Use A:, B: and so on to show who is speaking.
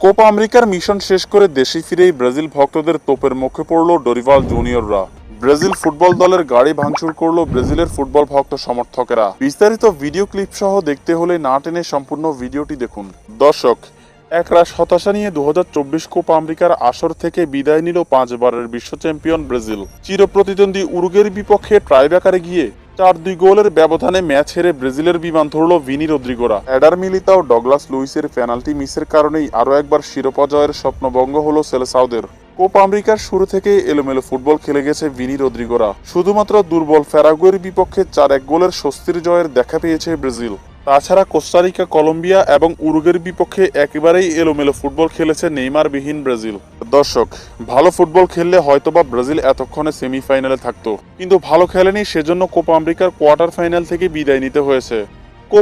A: Copa আমেরিকার mission শেষ করে দেশে ফিরেই ব্রাজিল ভক্তদের তোপের মুখে পড়ল ডরিভাল জুনিয়ররা। ব্রাজিল ফুটবল দলের গাড়ি ভাঙচুর করল ব্রাজিলের ফুটবল ভক্ত সমর্থকেরা। বিস্তারিত ভিডিও ক্লিপ সহ দেখতে হলে না টেনে সম্পূর্ণ ভিডিওটি দেখুন। দর্শক, একরাশ হতাশা নিয়ে 2024 কোপা আমেরিকার আসর থেকে বিদায় নিল 5 বারের বিশ্ব চ্যাম্পিয়ন ব্রাজিল। চিরপ্রতিদ্বন্দ্বী উরুগুয়ের বিপক্ষে টাইব্রেকারে গিয়ে 4-2 গোলের ব্যবধানে ম্যাচ হেরে ব্রাজিলের বিমান ধরল ভিনি রদ্রিগোরা। এডার মিলিতাও ডগলাস লুইসের পেনাল্টি মিসের কারণেই আরও একবার শিরোপা জয়ের স্বপ্নভঙ্গ হল সেলেসাওদের। কোপা আমেরিকার শুরু থেকে এলোমেলো ফুটবল খেলে গেছে ভিনি রদ্রিগোরা। শুধুমাত্র দুর্বল প্যারাগুয়ের বিপক্ষে 4-1 গোলের স্বস্তির জয়ের দেখা পেয়েছে ব্রাজিল। তাছাড়া কোস্টারিকা, কলম্বিয়া এবং উরুগুয়ের বিপক্ষে একেবারেই এলোমেলো ফুটবল খেলেছে নেইমারবিহীন ব্রাজিল। দর্শক, ভালো ফুটবল খেললে হয়তোবা ব্রাজিল এতক্ষণে সেমিফাইনালে থাকতো, কিন্তু ভালো খেলেনি, সেজন্য কোপা আমেরিকার কোয়ার্টার ফাইনাল থেকে বিদায় নিতে হয়েছে।